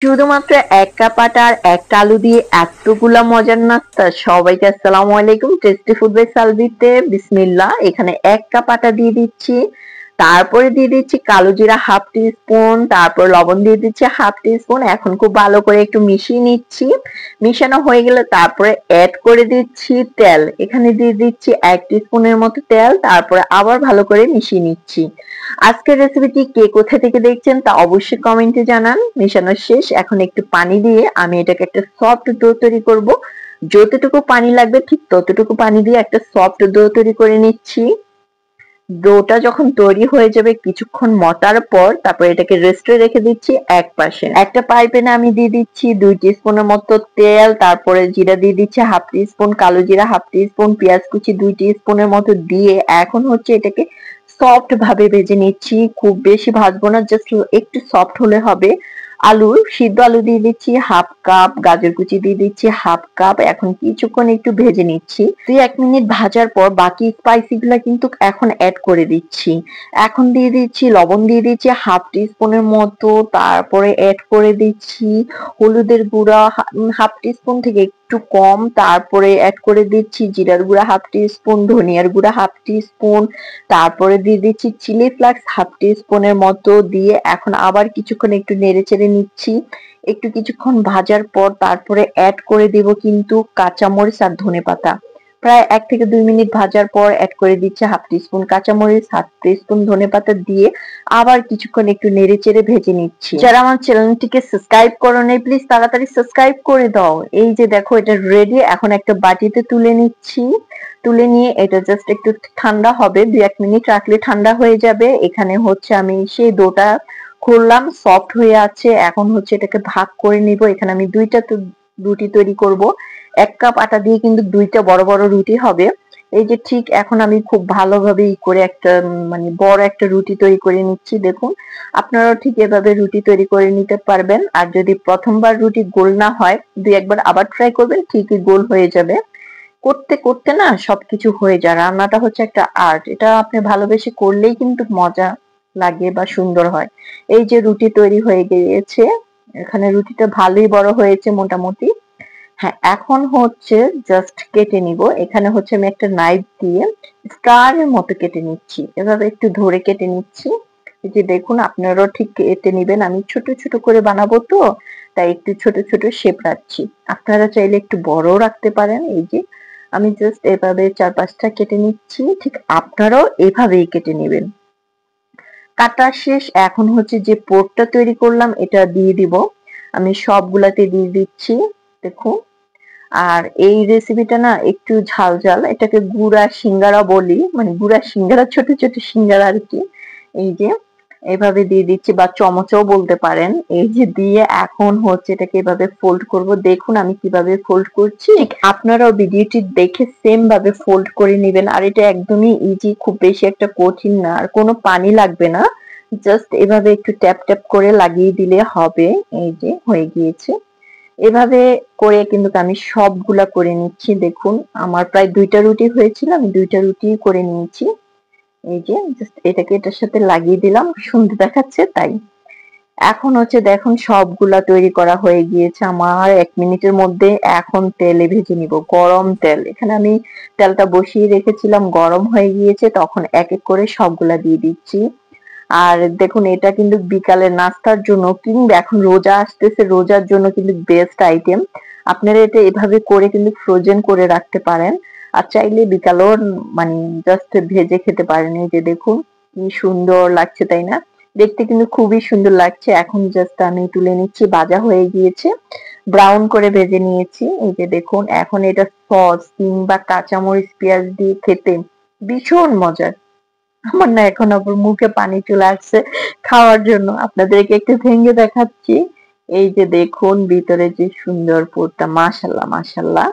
শুধুমাত্র এক কাপ আটা আর একটা আলু দিয়ে এতগুলা মজার নাস্তা। সবাইকে আসসালামু আলাইকুম। টেস্টি ফুড বাই সালভিতে বিসমিল্লাহ। এখানে এক কাপ আটা দিয়ে দিচ্ছি, তারপরে দিয়ে দিচ্ছি কালো জিরা হাফ টি স্পুন, তারপর লবণ দিয়ে দিচ্ছি হাফ টি স্পুন। এখন খুব ভালো করে একটু মিশিয়ে নিচ্ছি। মিশানো হয়ে গেলে তারপরে অ্যাড করে দিচ্ছি তেল। এখানে দিয়ে দিচ্ছি এক টি স্পুনের মতো তেল, তারপরে আবার ভালো করে মিশিয়ে নিচ্ছি। আজকের রেসিপিটি কে কোথা থেকে দেখছেন তা অবশ্যই কমেন্টে জানান। মেশানো শেষ, এখন একটু পানি দিয়ে আমি এটাকে একটা সফট ডো তৈরি করব। যতটুকু পানি লাগবে ঠিক ততটুকু পানি দিয়ে একটা সফট ডো তৈরি করে নিচ্ছি। ডোটা যখন তৈরি হয়ে যাবে কিছুক্ষণ মতার পর তারপর এটাকে রেস্টে রেখে দিচ্ছি এক পাশে। একটা ফ্রাই প্যানে আমি দিয়ে দিচ্ছি 2 টিস্পুনের মতো তেল, তারপরে জিরা দিয়ে দিচ্ছি হাফ টি স্পুন, কালো জিরা হাফ টি স্পুন, পেঁয়াজ কুচি 2 টিস্পুনের মতো দিয়ে এখন হচ্ছে এটাকে সফট ভাবে ভেজে নিচ্ছি। খুব বেশি ভাজবো না, জাস্ট একটু সফট হলে হবে। সিদ্ধ আলু দিয়ে দিচ্ছি হাফ কাপ, গাজর কুচি দিয়ে দিচ্ছি হাফ কাপ। এখন কিছুক্ষণ একটু ভেজে নিচ্ছি। 2-1 মিনিট ভাজার পর বাকি স্পাইসি গুলা কিন্তু এখন অ্যাড করে দিচ্ছি। এখন দিয়ে দিচ্ছি লবণ, দিয়ে দিচ্ছি হাফ টি স্পুনের মতো, তারপরে অ্যাড করে দিচ্ছি হলুদের গুঁড়া হাফ টি স্পুন থেকে একটু কম, তারপরে অ্যাড করে দিচ্ছি জিরার গুঁড়া হাফ টি স্পুন, ধনিয়ার গুঁড়া হাফ টি স্পুন, তারপরে দিয়ে দিচ্ছি চিলি ফ্লেক্স হাফ টি স্পুনের মতো দিয়ে এখন আবার কিছুক্ষণ একটু নেড়ে চেড়ে নিচ্ছি। একটু কিছুক্ষণ ভাজার পর তারপরে অ্যাড করে দেব কিন্তু কাঁচামরিচ আর ধনেপাতা। প্রায় 1 থেকে 2 মিনিট ভাজার পর অ্যাড করে দিচ্ছি হাফ টি স্পুন কাঁচামরিচ, হাফ টি স্পুন ধনেপাতা দিয়ে আবার কিছুক্ষণ একটু নেড়ে চেড়ে ভেজে নিচ্ছি। যারা আমার চ্যানেলটিকে সাবস্ক্রাইব করো নাই প্লিজ তাড়াতাড়ি সাবস্ক্রাইব করে দাও। এই যে দেখো এটা রেডি। এখন একটা বাটিতে তুলে নিচ্ছি। তুলে নিয়ে এটা জাস্ট একটু ঠান্ডা হবে, 2-1 মিনিট রাখলে ঠান্ডা হয়ে যাবে। এখানে হচ্ছে আমি সেই ডোটা করলাম, সফট হয়ে আছে। এখন হচ্ছে এটাকে ভাগ করে নিব। এখানে আমি দুইটা রুটি তৈরি করব। 1 কাপ আটা দিয়ে কিন্তু দুইটা বড় বড় রুটি হবে। এই যে ঠিক এখন আমি খুব ভালোভাবে করে একটা মানে বড় একটা রুটি তৈরি করে নিচ্ছি। দেখুন আপনারাও ঠিক এভাবে রুটি তৈরি করে নিতে পারবেন। আর যদি প্রথমবার রুটি গোল না হয় 2-1 বার আবার ট্রাই করবেন, ঠিকই গোল হয়ে যাবে। করতে করতে না সবকিছু হয়ে যায়। রান্নাটা হচ্ছে একটা আর্ট, এটা আপনি ভালোবেসে করলেই কিন্তু মজা লাগে বা সুন্দর হয়। এই যে রুটি তৈরি হয়ে গিয়েছে। এখানে রুটিটা ভালোই বড় হয়েছে মোটামুটি। হ্যাঁ, এখন হচ্ছে জাস্ট কেটে নিব। এখানে হচ্ছে আমি একটা নাইফ দিয়ে স্টারের মতো কেটে নিচ্ছি। এভাবে একটু ধরে কেটে নিচ্ছি। এই যে দেখুন আপনারাও ঠিক কেটে নিবেন। আমি ছোট ছোট করে বানাবো তো তাই একটু ছোট ছোট শেপ রাখছি। আপনারা চাইলে একটু বড়ও রাখতে পারেন। এই যে আমি জাস্ট এভাবে 4-5টা কেটে নিচ্ছি। ঠিক আপনারাও এভাবেই কেটে নেবেন। কাটা শেষ। এখন হচ্ছে যে পোরটা তৈরি করলাম এটা দিয়ে দিব। আমি সবগুলাতে দিয়ে দিচ্ছি। দেখুন আর এই রেসিপিটা না একটু ঝাল ঝাল, এটাকে গুড়া সিঙ্গারা বলি, মানে গুড়া সিঙ্গারা, ছোট ছোট সিঙ্গারা আর কি। এই যে এভাবে দিয়ে দিচ্ছি বা চমচও বলতে পারেন। এই যে দিয়ে এখন হচ্ছে এটাকে এভাবে ফোল্ড করব। দেখুন আমি কিভাবে ফোল্ড করছি, ঠিক আপনারাও ভিডিওটি দেখে সেম ভাবে ফোল্ড করে নেবেন। আর এটা একদমই ইজি, খুব বেশি একটা কঠিন না, আর কোনো পানি লাগবে না। জাস্ট এভাবে একটু ট্যাপ ট্যাপ করে লাগিয়ে দিলে হবে। এই যে হয়ে গিয়েছে। এভাবে করে কিন্তু আমি সবগুলা করে নিচ্ছি। দেখুন আমার প্রায় 2টা রুটি হয়েছিল, আমি 2টা রুটি করে নিয়েছি। এই যে জাস্ট এটাকে এটার সাথে লাগিয়ে দিলাম, সুন্দর দেখাচ্ছে তাই। এখন হচ্ছে দেখুন সবগুলা তৈরি করা হয়ে গিয়েছে আমার 1 মিনিটের মধ্যে। এখন তেলে ভেজে নিব, গরম তেল। এখানে আমি তেলটা বসিয়ে রেখেছিলাম, গরম হয়ে গিয়েছে, তখন এক এক করে সবগুলা দিয়ে দিচ্ছি। আর দেখুন এটা কিন্তু বিকালের নাস্তার জন্য কিংবা এখন রোজা আসতেছে, রোজার জন্য কিন্তু বেস্ট আইটেম। আপনারা এটা এভাবে করে কিন্তু ফ্রোজেন করে রাখতে পারেন। আর চাইলে বিকালেও মানে জাস্ট ভেজে খেতে পারেন। এই যে দেখুন কি সুন্দর লাগছে তাই না? দেখতে কিন্তু খুবই সুন্দর লাগছে। এখন জাস্ট আমি তুলে নিচ্ছি, ভাজা হয়ে গিয়েছে, ব্রাউন করে ভেজে নিয়েছি। এই যে দেখুন এখন এটা সস কিংবা কাঁচামরিচ পেঁয়াজ দিয়ে খেতে ভীষণ মজার। আমার না এখন আবার মুখে পানি চলে আসছে খাওয়ার জন্য। আপনাদেরকে একটু ভেঙে দেখাচ্ছি। এই যে দেখুন ভিতরে যে সুন্দর পুরটা, মাশাআল্লাহ মাশাআল্লাহ।